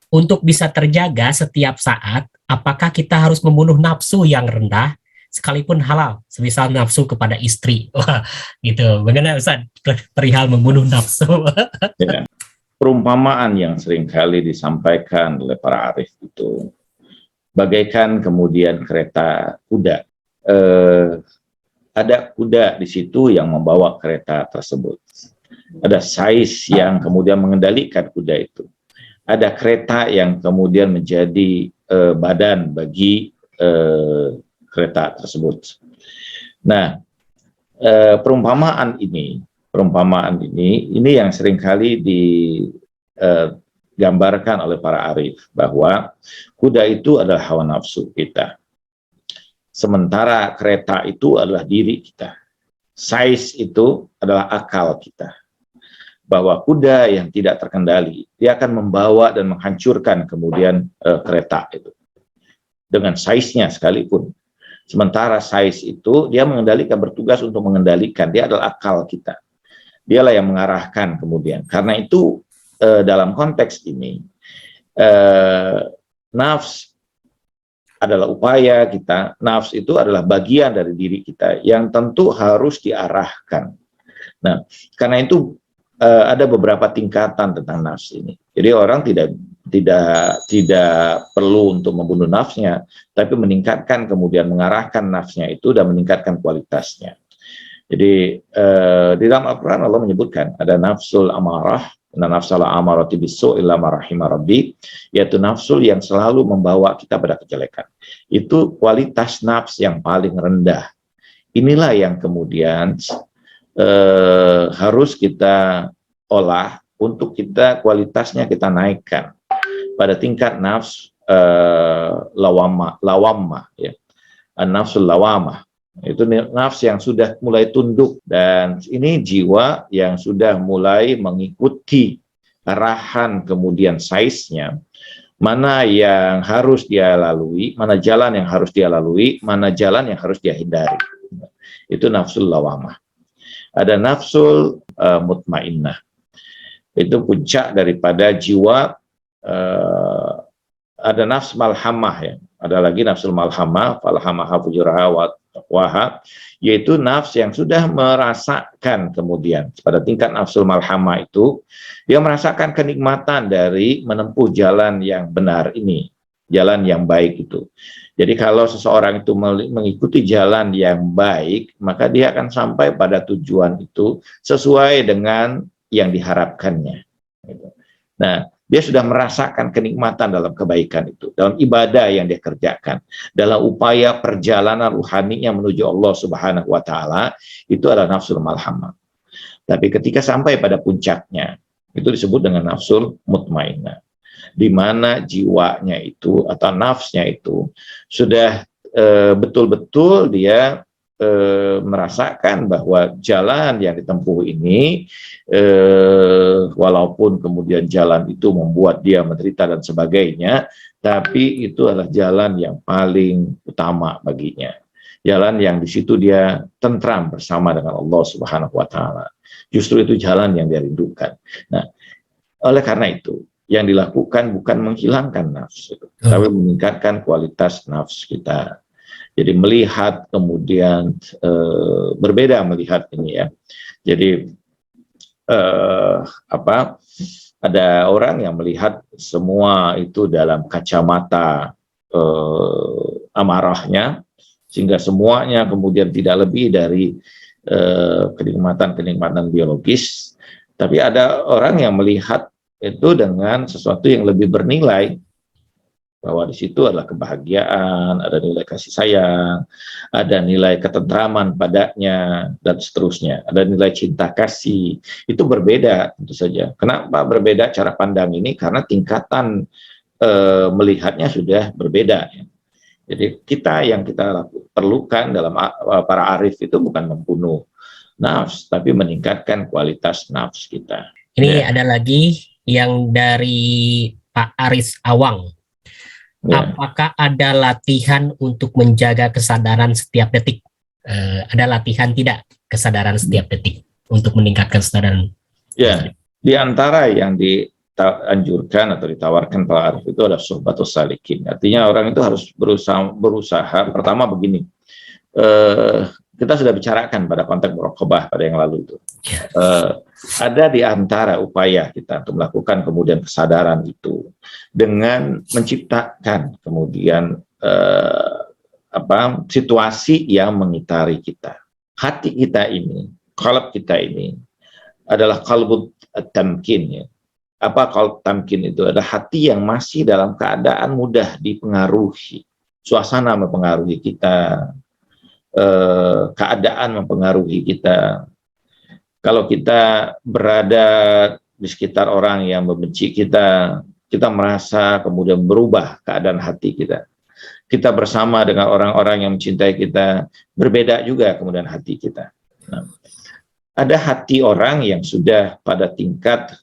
untuk bisa terjaga setiap saat, apakah kita harus membunuh nafsu yang rendah sekalipun halal, semisal nafsu kepada istri? Wah, gitu. Bagaimana Ustaz perihal membunuh nafsu? Ya. Perumpamaan yang seringkali disampaikan oleh para arif itu bagaikan kemudian kereta kuda. Ada kuda di situ yang membawa kereta tersebut. Ada sais yang kemudian mengendalikan kuda itu. Ada kereta yang kemudian menjadi badan bagi kereta tersebut. Nah, perumpamaan ini yang seringkali digambarkan oleh para arif, bahwa kuda itu adalah hawa nafsu kita, sementara kereta itu adalah diri kita, sais itu adalah akal kita. Bahwa kuda yang tidak terkendali, dia akan membawa dan menghancurkan kemudian kereta itu dengan saisnya sekalipun. Sementara sais itu dia mengendalikan, bertugas untuk mengendalikan, dia adalah akal kita. Dialah yang mengarahkan kemudian. Karena itu dalam konteks ini nafs adalah upaya kita, nafs itu adalah bagian dari diri kita yang tentu harus diarahkan. Nah, karena itu ada beberapa tingkatan tentang nafs ini. Jadi orang tidak perlu untuk membunuh nafsnya, tapi meningkatkan kemudian mengarahkan nafsnya itu dan meningkatkan kualitasnya. Jadi di dalam Al-Quran Allah menyebutkan ada nafsul amarah, nafsul amarati bisu illa ma rahima rabbi, yaitu nafsul yang selalu membawa kita pada kejelekan. Itu kualitas nafs yang paling rendah. Inilah yang kemudian harus kita olah untuk kita kualitasnya kita naikkan pada tingkat nafs lawamah ya. Nafsul lawamah itu nafs yang sudah mulai tunduk, dan ini jiwa yang sudah mulai mengikuti arahan kemudian saiznya, mana yang harus dia lalui, mana jalan yang harus dia lalui, mana jalan yang harus dia hindari. Itu nafsul lawamah. Ada nafsul mutmainnah, itu puncak daripada jiwa. Ada nafs malhamah ya, ada lagi nafsul malhamah, falhamaha fujuraha wa taqwaha, yaitu nafs yang sudah merasakan kemudian pada tingkat nafsul malhamah itu dia merasakan kenikmatan dari menempuh jalan yang benar ini, jalan yang baik itu. Jadi kalau seseorang itu mengikuti jalan yang baik, maka dia akan sampai pada tujuan itu sesuai dengan yang diharapkannya. Nah, dia sudah merasakan kenikmatan dalam kebaikan itu, dalam ibadah yang dia kerjakan, dalam upaya perjalanan ruhaninya menuju Allah Subhanahu wa Ta'ala, itu adalah nafsul malhamah. Tapi ketika sampai pada puncaknya, itu disebut dengan nafsul mutmainnah, di mana jiwanya itu atau nafsnya itu sudah betul-betul dia merasakan bahwa jalan yang ditempuh ini walaupun kemudian jalan itu membuat dia menderita dan sebagainya, tapi itu adalah jalan yang paling utama baginya, jalan yang di situ dia tentram bersama dengan Allah Subhanahu wa Ta'ala. Justru itu jalan yang dia rindukan. Nah, oleh karena itu yang dilakukan bukan menghilangkan nafsu, tapi meningkatkan kualitas nafsu kita. Jadi melihat kemudian berbeda melihat ini ya. Jadi ada orang yang melihat semua itu dalam kacamata amarahnya, sehingga semuanya kemudian tidak lebih dari kenikmatan-kenikmatan biologis. Tapi ada orang yang melihat itu dengan sesuatu yang lebih bernilai, bahwa di situ adalah kebahagiaan, ada nilai kasih sayang, ada nilai ketentraman padanya, dan seterusnya, ada nilai cinta kasih. Itu berbeda tentu saja. Kenapa berbeda cara pandang ini? Karena tingkatan melihatnya sudah berbeda. Jadi yang kita perlukan dalam para arif itu bukan membunuh nafs, tapi meningkatkan kualitas nafs kita. Ini ada lagi yang dari Pak Aris Awang. Apakah ada latihan untuk menjaga kesadaran setiap detik? Ada latihan tidak kesadaran setiap detik untuk meningkatkan kesadaran? Ya, di antara yang anjurkan atau ditawarkan para arif itu adalah suhbatus salikin. Artinya orang itu harus berusaha pertama begini. Kita sudah bicarakan pada konteks muraqabah pada yang lalu itu. Ada di antara upaya kita untuk melakukan kemudian kesadaran itu dengan menciptakan kemudian situasi yang mengitari kita. Hati kita ini, qalb kita ini adalah qalbut tamkin ya. Apa qalb tamkin itu? Adalah hati yang masih dalam keadaan mudah dipengaruhi. Suasana mempengaruhi kita, keadaan mempengaruhi kita. Kalau kita berada di sekitar orang yang membenci kita, kita merasa kemudian berubah keadaan hati kita. Kita bersama dengan orang-orang yang mencintai kita, berbeda juga kemudian hati kita. Nah, ada hati orang yang sudah pada tingkat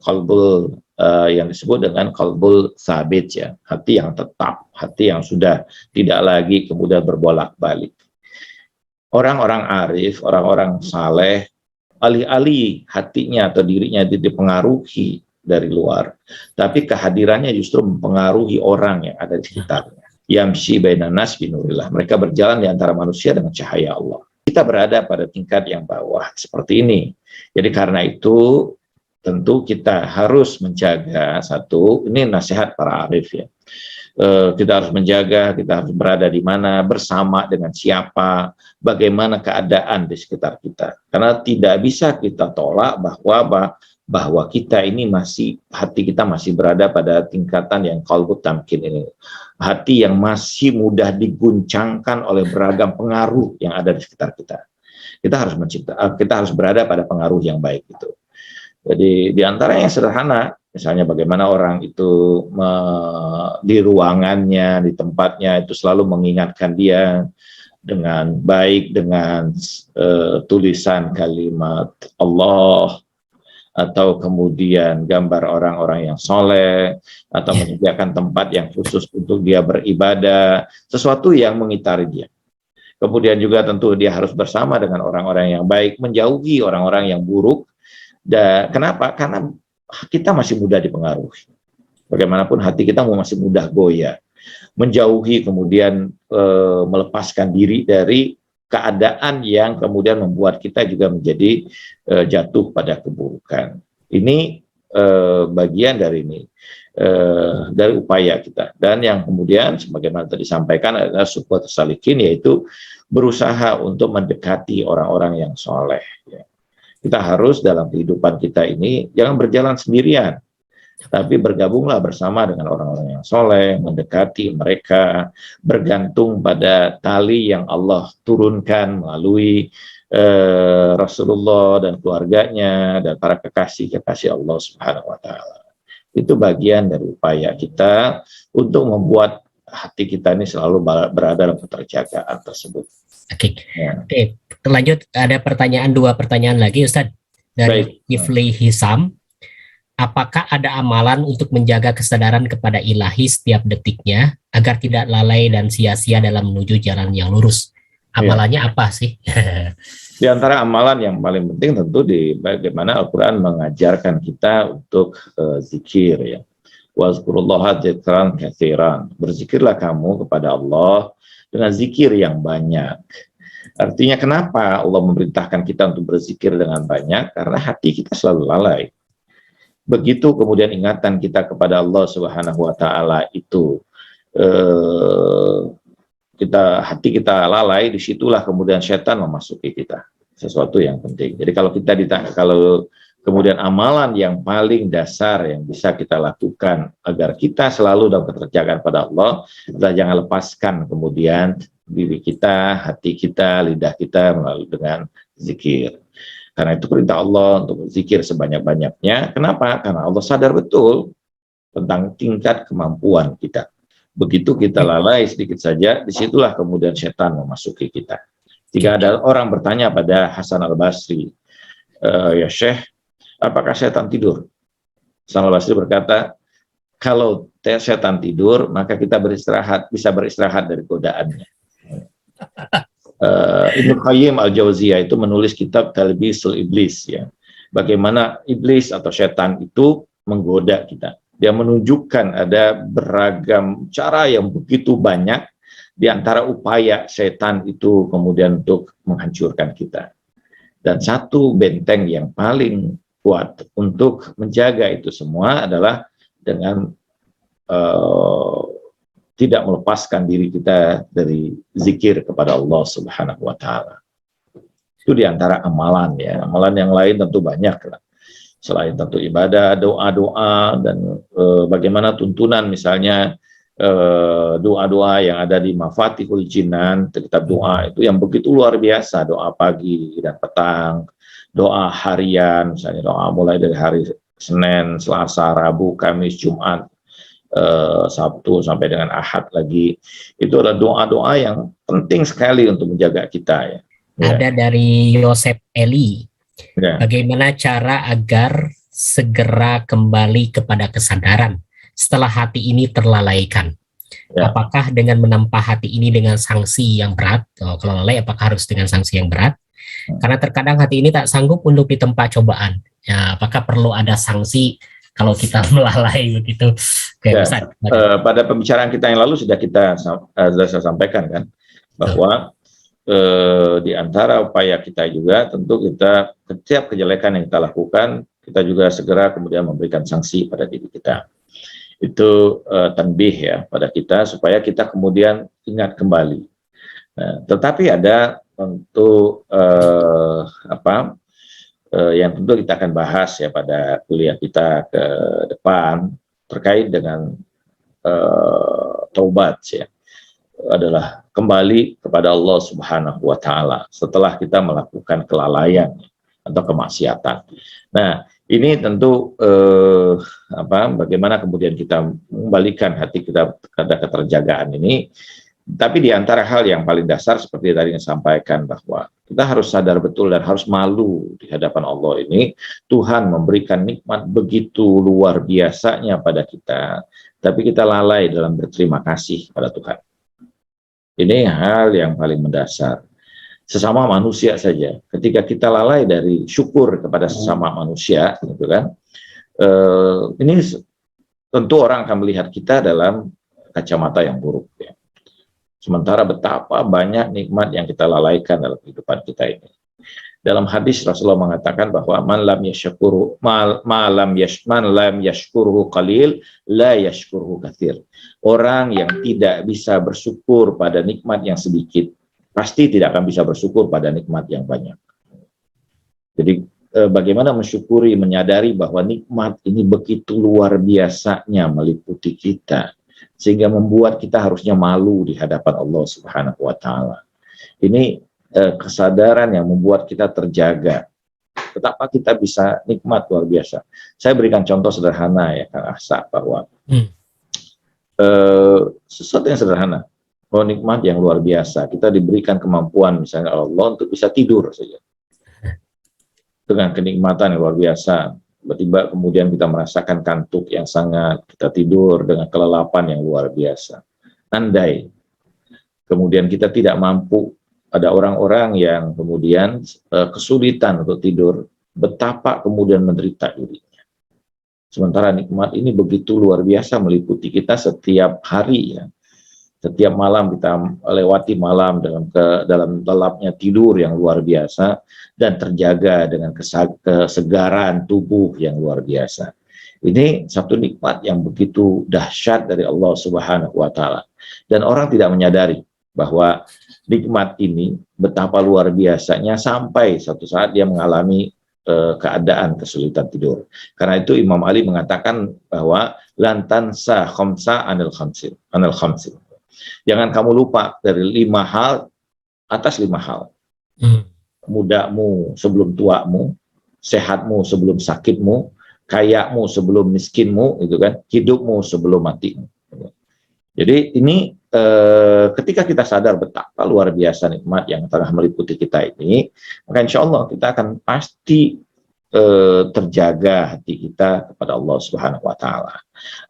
qalbul yang disebut dengan qalbul sabit ya, hati yang tetap, hati yang sudah tidak lagi kemudian berbolak-balik. Orang-orang arif, orang-orang saleh, alih-alih hatinya atau dirinya dipengaruhi dari luar, tapi kehadirannya justru mempengaruhi orang yang ada di sekitarnya. Yamshi bainan nas binurillah. Mereka berjalan di antara manusia dengan cahaya Allah. Kita berada pada tingkat yang bawah seperti ini. Jadi karena itu tentu kita harus menjaga satu, ini nasihat para arif ya. Kita harus menjaga, kita harus berada di mana, bersama dengan siapa, bagaimana keadaan di sekitar kita. Karena tidak bisa kita tolak bahwa kita ini masih, hati kita masih berada pada tingkatan yang qalbut tamkin ini. Hati yang masih mudah diguncangkan oleh beragam pengaruh yang ada di sekitar kita. Kita harus berada pada pengaruh yang baik itu. Jadi di antara yang sederhana, misalnya bagaimana orang itu di ruangannya, di tempatnya itu selalu mengingatkan dia dengan baik, dengan tulisan kalimat Allah, atau kemudian gambar orang-orang yang soleh, atau menyediakan tempat yang khusus untuk dia beribadah, sesuatu yang mengitari dia. Kemudian juga tentu dia harus bersama dengan orang-orang yang baik, menjauhi orang-orang yang buruk. Dan kenapa? Karena kita masih mudah dipengaruhi. Bagaimanapun hati kita masih mudah goyah. Menjauhi kemudian melepaskan diri dari keadaan yang kemudian membuat kita juga menjadi jatuh pada keburukan. Ini bagian dari dari upaya kita. Dan yang kemudian sebagaimana tadi disampaikan adalah suhbatus salikin, yaitu berusaha untuk mendekati orang-orang yang soleh. Ya. Kita harus dalam kehidupan kita ini jangan berjalan sendirian, tapi bergabunglah bersama dengan orang-orang yang soleh, mendekati mereka, bergantung pada tali yang Allah turunkan melalui Rasulullah dan keluarganya dan para kekasih-kekasih Allah Subhanahu wa Ta'ala. Itu bagian dari upaya kita untuk membuat hati kita ini selalu berada dalam keterjagaan tersebut. Oke. Ya. Oke, lanjut, ada dua pertanyaan lagi Ustadz dari Ifli Hisam. Apakah ada amalan untuk menjaga kesadaran kepada ilahi setiap detiknya agar tidak lalai dan sia-sia dalam menuju jalan yang lurus? Amalannya apa sih? Di antara amalan yang paling penting tentu di bagaimana Al-Quran mengajarkan kita untuk zikir ya. Wazkurullaha dzikran katsiran. Berzikirlah kamu kepada Allah dengan zikir yang banyak. Artinya kenapa Allah memerintahkan kita untuk berzikir dengan banyak? Karena hati kita selalu lalai. Begitu kemudian ingatan kita kepada Allah Subhanahu wa Ta'ala itu hati kita lalai, disitulah kemudian setan memasuki kita. Sesuatu yang penting. Jadi kalau kemudian amalan yang paling dasar yang bisa kita lakukan agar kita selalu dalam keterjagaan pada Allah, kita jangan lepaskan kemudian diri kita, hati kita, lidah kita melalui dengan zikir. Karena itu perintah Allah untuk berzikir sebanyak-banyaknya. Kenapa? Karena Allah sadar betul tentang tingkat kemampuan kita. Begitu kita lalai sedikit saja, disitulah kemudian setan memasuki kita. Jika ada orang bertanya pada Hasan al-Basri, ya Syekh, apakah setan tidur? Hasan al-Basri berkata, kalau setan tidur, maka kita bisa beristirahat dari godaannya. Ibnu Qayyim al-Jauziyah itu menulis kitab Talbisul Iblis ya. Bagaimana iblis atau setan itu menggoda kita. Dia menunjukkan ada beragam cara yang begitu banyak di antara upaya setan itu kemudian untuk menghancurkan kita. Dan satu benteng yang paling kuat untuk menjaga itu semua adalah dengan tidak melepaskan diri kita dari zikir kepada Allah Subhanahu wa Ta'ala. Itu di antara amalan ya. Amalan yang lain tentu banyak lah. Selain tentu ibadah, doa-doa, dan bagaimana tuntunan misalnya doa-doa yang ada di Mafatihul Jinan, kitab doa itu yang begitu luar biasa, doa pagi dan petang, doa harian, misalnya doa mulai dari hari Senin, Selasa, Rabu, Kamis, Jumat, Sabtu sampai dengan Ahad lagi. Itu adalah doa-doa yang penting sekali untuk menjaga kita ya. Ada dari Yosef Eli. Ya. Bagaimana cara agar segera kembali kepada kesadaran setelah hati ini terlalaikan? Ya. Apakah dengan menempa hati ini dengan sanksi yang berat? Kalau lalai, apakah harus dengan sanksi yang berat? Karena terkadang hati ini tak sanggup untuk ditempa cobaan. Ya, apakah perlu ada sanksi kalau kita melalai begitu? Oke, Ya. Ustaz. Pada pembicaraan kita yang lalu sudah saya sampaikan kan bahwa di antara upaya kita juga tentu kita setiap kejelekan yang kita lakukan kita juga segera kemudian memberikan sanksi pada diri kita. Itu tanbih ya pada kita supaya kita kemudian ingat kembali. Nah, tetapi ada tentu yang tentu kita akan bahas ya pada kuliah kita ke depan terkait dengan taubat ya, adalah kembali kepada Allah Subhanahu wa Ta'ala setelah kita melakukan kelalaian atau kemaksiatan. Nah, ini tentu bagaimana kemudian kita mengembalikan hati kita pada keterjagaan ini. Tapi di antara hal yang paling dasar seperti tadi yang sampaikan bahwa kita harus sadar betul dan harus malu di hadapan Allah ini. Tuhan memberikan nikmat begitu luar biasanya pada kita, tapi kita lalai dalam berterima kasih pada Tuhan. Ini hal yang paling mendasar. Sesama manusia saja, ketika kita lalai dari syukur kepada sesama manusia, gitu kan, ini tentu orang akan melihat kita dalam kacamata yang buruk. Ya. Sementara betapa banyak nikmat yang kita lalaikan dalam kehidupan kita ini. Dalam hadis Rasulullah mengatakan bahwa man lam yashkuruhu qalil la yashkuruhu katsir. Orang yang tidak bisa bersyukur pada nikmat yang sedikit pasti tidak akan bisa bersyukur pada nikmat yang banyak. Jadi bagaimana mensyukuri, menyadari bahwa nikmat ini begitu luar biasanya meliputi kita sehingga membuat kita harusnya malu di hadapan Allah Subhanahu wa Ta'ala. Ini kesadaran yang membuat kita terjaga. Betapa kita bisa nikmat luar biasa. Saya berikan contoh sederhana ya Kang Ahsa, bahwa sesuatu yang sederhana, nikmat yang luar biasa. Kita diberikan kemampuan misalnya Allah untuk bisa tidur saja. Dengan kenikmatan yang luar biasa. Tiba-tiba kemudian kita merasakan kantuk yang sangat, kita tidur dengan kelelapan yang luar biasa. Andai kemudian kita tidak mampu, ada orang-orang yang kemudian kesulitan untuk tidur, betapa kemudian menderita dirinya. Sementara nikmat ini begitu luar biasa meliputi kita setiap hari ya. Setiap malam kita lewati malam dalam lelapnya tidur yang luar biasa dan terjaga dengan kesegaran tubuh yang luar biasa. Ini satu nikmat yang begitu dahsyat dari Allah Subhanahu wa Ta'ala. Dan orang tidak menyadari bahwa nikmat ini betapa luar biasanya sampai suatu saat dia mengalami keadaan kesulitan tidur. Karena itu Imam Ali mengatakan bahwa lantansa khamsa anil khamsil. Jangan kamu lupa dari 5 hal, atas 5 hal. Mudamu sebelum tuamu, sehatmu sebelum sakitmu, kayamu sebelum miskinmu, itu kan, hidupmu sebelum matimu. Jadi ini ketika kita sadar betapa luar biasa nikmat yang telah meliputi kita ini, maka insya Allah kita akan pasti terjaga hati kita kepada Allah Subhanahu wa Ta'ala.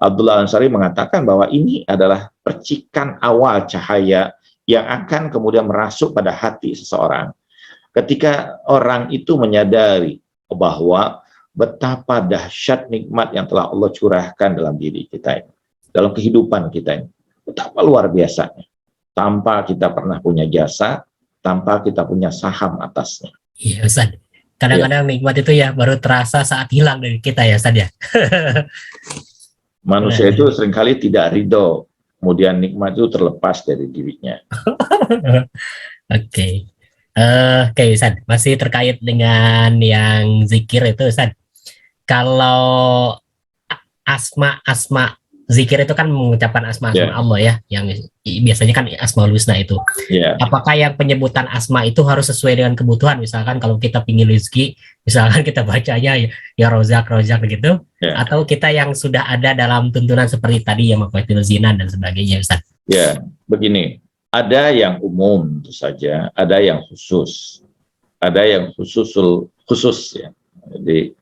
Abdullah Ansari mengatakan bahwa ini adalah percikan awal cahaya yang akan kemudian merasuk pada hati seseorang ketika orang itu menyadari bahwa betapa dahsyat nikmat yang telah Allah curahkan dalam diri kita ini, dalam kehidupan kita ini. Betapa luar biasanya. Tanpa kita pernah punya jasa, tanpa kita punya saham atasnya. Iya, Ustaz. Kadang-kadang nikmat itu ya baru terasa saat hilang dari kita ya, Ustaz ya. Manusia itu seringkali tidak ridho, kemudian nikmat itu terlepas dari dirinya. Oke. Oke, Ustaz. Masih terkait dengan yang zikir itu, Ustaz. Kalau asma-asma zikir itu kan mengucapkan asma-asma Allah ya, yang biasanya kan Asmaul Husna itu. Apakah yang penyebutan asma itu harus sesuai dengan kebutuhan? Misalkan kalau kita pingin rezeki, misalkan kita bacanya ya Rozak gitu, atau kita yang sudah ada dalam tuntunan seperti tadi ya Mafatil Zina dan sebagainya, Ustaz? Ya, begini. Ada yang umum tentu saja, ada yang khusus. Ada yang khusus ya. Jadi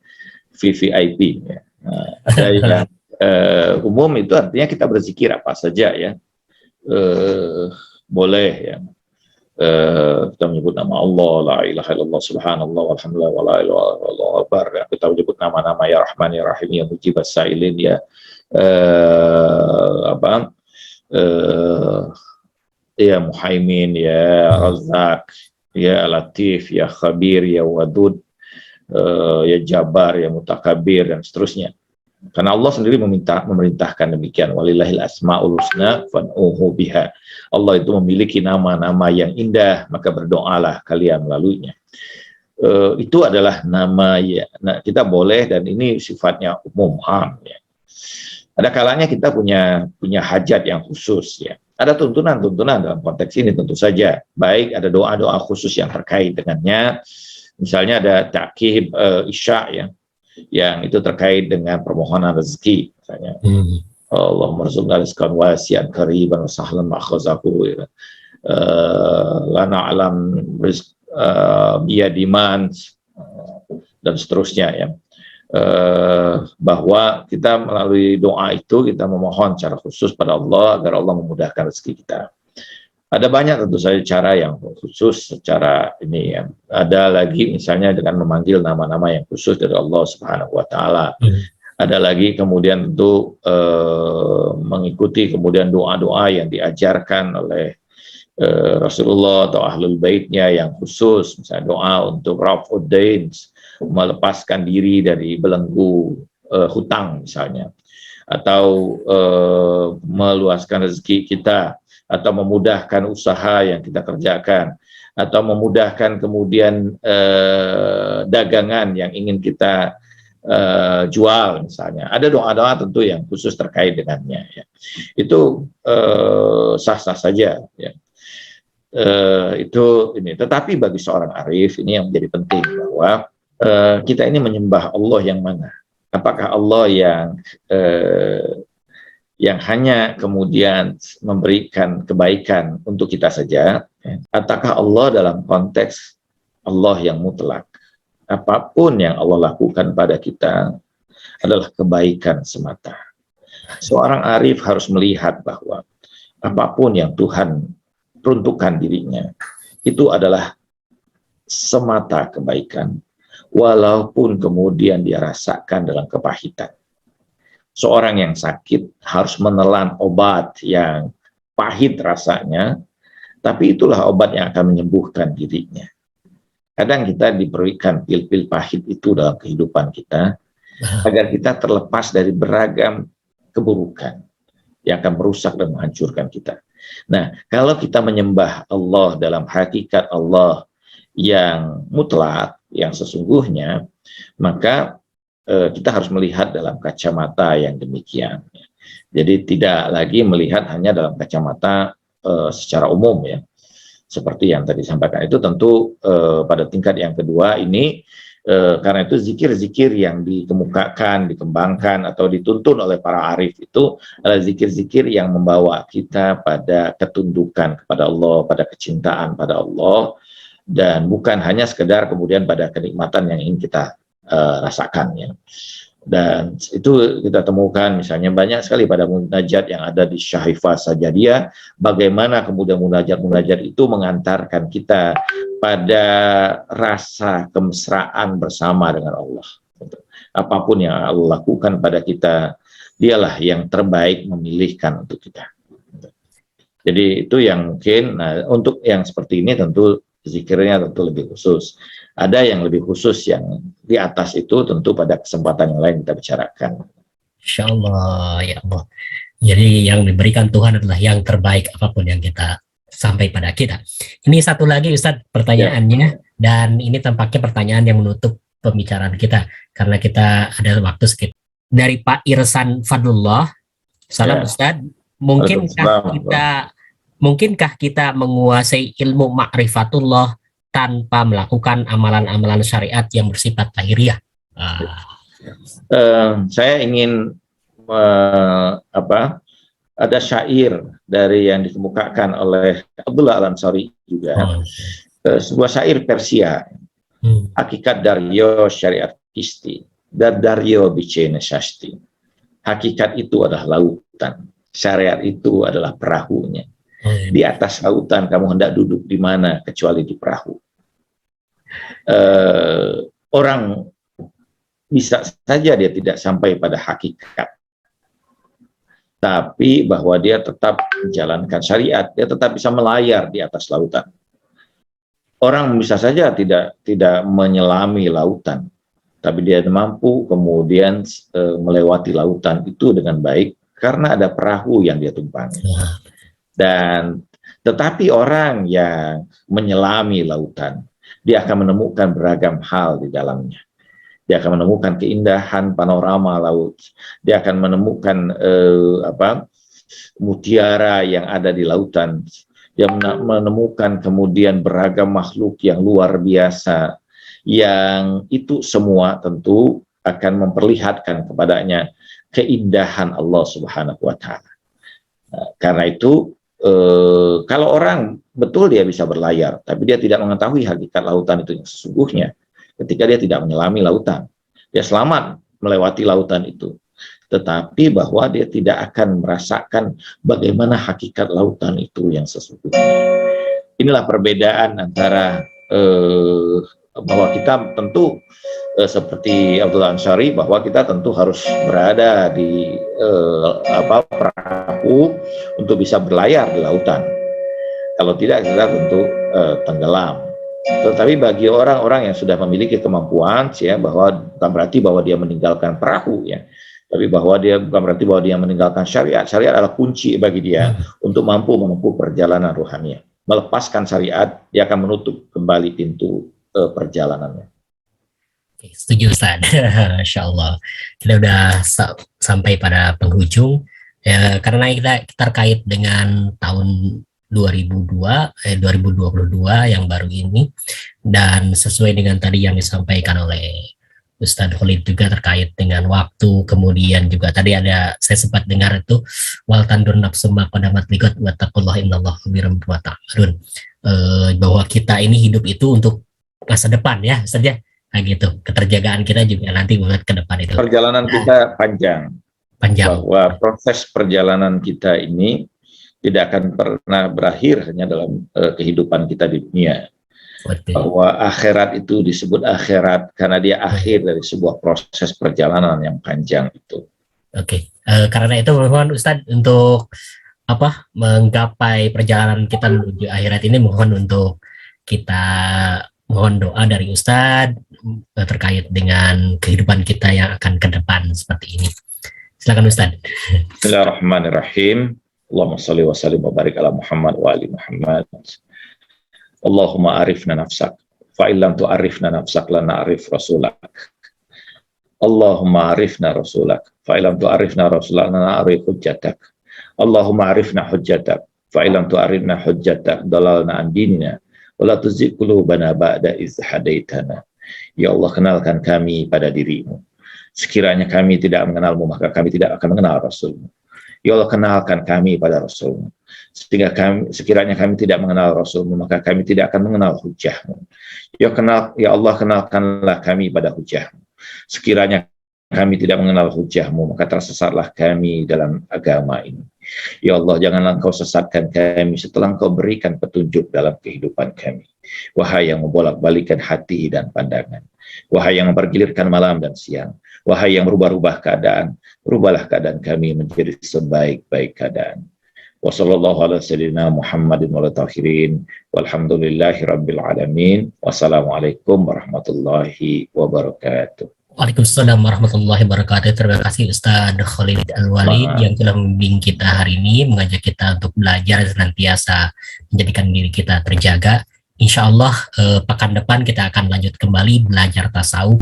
VVIP ya. Ada yang umum itu artinya kita berzikir apa saja ya. Boleh ya. Kita menyebut nama Allah, la ilaha illallah, subhanallah, walhamdulillah, wa la ilaha illallah, ya. Kita menyebut nama-nama ya Rahman, ya Rahim, ya Mujibas Sa'ilin, ya ya Muhaimin, ya Razak, ya Latif, ya Khabir, ya Wadud, ya Jabar, ya Mutakabir, dan seterusnya. Karena Allah sendiri memerintahkan demikian. Walillahil asmaul husna fad'uhu biha. Allah itu memiliki nama-nama yang indah, maka berdoalah kalian melaluinya. Itu adalah nama ya. Nah, kita boleh, dan ini sifatnya umum am ya. Ada kalanya kita punya hajat yang khusus ya. Ada tuntunan-tuntunan dalam konteks ini tentu saja. Baik ada doa-doa khusus yang terkait dengannya. Misalnya ada ta'qib isya ya, yang itu terkait dengan permohonan rezeki misalnya. Allahumma rzuqna rizqan wasi'an qariban wa sahlan ma'khazahu ya. Lana alam rizq biyadiman dan seterusnya ya. Bahwa kita melalui doa itu kita memohon secara khusus pada Allah agar Allah memudahkan rezeki kita. Ada banyak tentu saja cara yang khusus secara ini ya. Ada lagi misalnya dengan memanggil nama-nama yang khusus dari Allah Subhanahu wa taala. Ada lagi kemudian tentu mengikuti kemudian doa-doa yang diajarkan oleh Rasulullah atau Ahlul Baitnya yang khusus, misalnya doa untuk Raf'ud Dain, melepaskan diri dari belenggu hutang misalnya, atau meluaskan rezeki kita, atau memudahkan usaha yang kita kerjakan, atau memudahkan kemudian dagangan yang ingin kita jual misalnya. Ada doa-doa tentu yang khusus terkait dengannya ya. Itu sah-sah saja ya. Itu ini. Tetapi bagi seorang arif ini yang menjadi penting bahwa kita ini menyembah Allah yang mana? Apakah Allah yang hanya kemudian memberikan kebaikan untuk kita saja, ataukah Allah dalam konteks Allah yang mutlak? Apapun yang Allah lakukan pada kita adalah kebaikan semata. Seorang arif harus melihat bahwa apapun yang Tuhan peruntukkan dirinya itu adalah semata kebaikan, walaupun kemudian dia rasakan dalam kepahitan. Seorang yang sakit harus menelan obat yang pahit rasanya, tapi itulah obat yang akan menyembuhkan dirinya. Kadang kita diberikan pil-pil pahit itu dalam kehidupan kita, agar kita terlepas dari beragam keburukan yang akan merusak dan menghancurkan kita. Nah, kalau kita menyembah Allah dalam hakikat Allah yang mutlak, yang sesungguhnya, maka kita harus melihat dalam kacamata yang demikian. Jadi tidak lagi melihat hanya dalam kacamata secara umum ya. Seperti yang tadi disampaikan itu tentu pada tingkat yang kedua ini karena itu zikir-zikir yang dikemukakan, dikembangkan atau dituntun oleh para arif itu adalah zikir-zikir yang membawa kita pada ketundukan kepada Allah, pada kecintaan pada Allah, dan bukan hanya sekedar kemudian pada kenikmatan yang ingin kita rasakan ya. Dan itu kita temukan misalnya banyak sekali pada munajat yang ada di Syahifah Sajadiyah, bagaimana kemudian munajat-munajat itu mengantarkan kita pada rasa kemesraan bersama dengan Allah. apapun yang Allah lakukan pada kita, dialah yang terbaik memilihkan untuk kita. Jadi itu yang mungkin, nah untuk yang seperti ini tentu zikirnya tentu lebih khusus. Ada yang lebih khusus yang di atas itu tentu pada kesempatan yang lain kita bicarakan. Insya Allah, ya Allah. Jadi yang diberikan Tuhan adalah yang terbaik apapun yang kita sampai pada kita. Ini satu lagi Ustadz pertanyaannya, dan ini tampaknya pertanyaan yang menutup pembicaraan kita karena kita ada waktu sekitar dari Pak Irsan Fadlullah. Salam Ustadz, mungkinkah kita menguasai ilmu ma'rifatullah tanpa melakukan amalan-amalan syariat yang bersifat lahiriah? Saya ingin ada syair dari yang dikemukakan oleh Abdullah Al-Ansari juga, sebuah syair Persia, hakikat Daryo syariat kisti dan Daryo bicene syasti. Hakikat itu adalah lautan, syariat itu adalah perahunya. Di atas lautan kamu hendak duduk di mana kecuali di perahu. Orang bisa saja dia tidak sampai pada hakikat, tapi bahwa dia tetap menjalankan syariat, dia tetap bisa melayar di atas lautan. Orang bisa saja tidak menyelami lautan, tapi dia mampu kemudian melewati lautan itu dengan baik karena ada perahu yang dia tumpangi. Dan tetapi orang yang menyelami lautan, dia akan menemukan beragam hal di dalamnya. Dia akan menemukan keindahan panorama laut. Dia akan menemukan mutiara yang ada di lautan. Dia menemukan kemudian beragam makhluk yang luar biasa, yang itu semua tentu akan memperlihatkan kepadanya keindahan Allah Subhanahu wa Ta'ala. Karena itu kalau orang betul dia bisa berlayar, tapi dia tidak mengetahui hakikat lautan itu yang sesungguhnya. Ketika dia tidak menyelami lautan, dia selamat melewati lautan itu, tetapi bahwa dia tidak akan merasakan bagaimana hakikat lautan itu yang sesungguhnya. Inilah perbedaan antara bahwa kita tentu seperti Abdullah Ansari, bahwa kita tentu harus berada di perahu untuk bisa berlayar di lautan. Kalau tidak, kita tentu tenggelam. Tetapi bagi orang-orang yang sudah memiliki kemampuan, ya, bahwa bukan berarti bahwa dia meninggalkan perahu, ya, tapi bahwa dia bukan berarti bahwa dia meninggalkan syariat. Syariat adalah kunci bagi dia untuk mampu menempuh perjalanan rohani. Melepaskan syariat, dia akan menutup kembali pintu perjalanannya. Setuju Ustaz. Masya Allah. Kita udah sampai pada penghujung, ya, karena kita terkait dengan tahun 2022 yang baru ini, dan sesuai dengan tadi yang disampaikan oleh Ustadz Khalid juga terkait dengan waktu, kemudian juga tadi ada saya sempat dengar itu wal tandur nafsu ma qadamat liqat wa taqullah innallaha khabirum bima ta'malun, bahwa kita ini hidup itu untuk masa depan, ya Ustaz, ya. Nah, gitu. Keterjagaan kita juga nanti buat ke depan itu. Perjalanan kita panjang. Bahwa proses perjalanan kita ini tidak akan pernah berakhir hanya dalam kehidupan kita di dunia. Bahwa akhirat itu disebut akhirat karena dia akhir dari sebuah proses perjalanan yang panjang itu. Oke. Karena itu mohon Ustadz untuk menggapai perjalanan kita menuju akhirat ini, mohon untuk kita mohon doa dari Ustadz terkait dengan kehidupan kita yang akan ke depan seperti ini. Silakan Ustadz. Bismillahirrahmanirrahim. Allahumma salli wa sallim wa barik ala Muhammad wa ali Muhammad. Allahumma arifna nafsak fa illam tu'arifna nafsak la na'rif rasulak. Allahumma arifna rasulak fa illam tu'arifna rasulak la na'rif hujjatak. Allahumma arifna hujjatak fa illam tu'arifna hujjatak dalalna an dinina wa la tuzigh qulubana ba'da idh hadaitana. Ya Allah, kenalkan kami pada dirimu. Sekiranya kami tidak mengenalmu, maka kami tidak akan mengenal Rasulmu. Ya Allah, kenalkan kami pada Rasulmu. Sekiranya kami tidak mengenal Rasulmu, maka kami tidak akan mengenal hujahmu. Ya Allah, kenalkanlah kami pada hujahmu. Sekiranya kami tidak mengenal hujahmu, maka tersesatlah kami dalam agama ini. Ya Allah, janganlah Engkau sesatkan kami setelah Engkau berikan petunjuk dalam kehidupan kami. Wahai yang membolak-balikan hati dan pandangan. Wahai yang mempergilirkan malam dan siang. Wahai yang merubah-rubah keadaan, rubahlah keadaan kami menjadi sebaik-baik keadaan. Wassallallahu ala sayyidina Muhammadin wa ala akhirin. Walhamdulillahi rabbil alamin. Wassalamualaikum warahmatullahi wabarakatuh. Waalaikumsalam warahmatullahi wabarakatuh. Terima kasih Ustadz Khalid Al-Walid yang telah membimbing kita hari ini, mengajak kita untuk belajar senantiasa menjadikan diri kita terjaga. Insya Allah pekan depan kita akan lanjut kembali belajar tasawuf.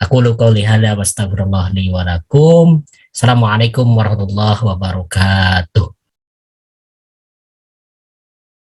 Aku qouli hadza wa astagfirullah li wa lakum. Assalamualaikum warahmatullahi wabarakatuh.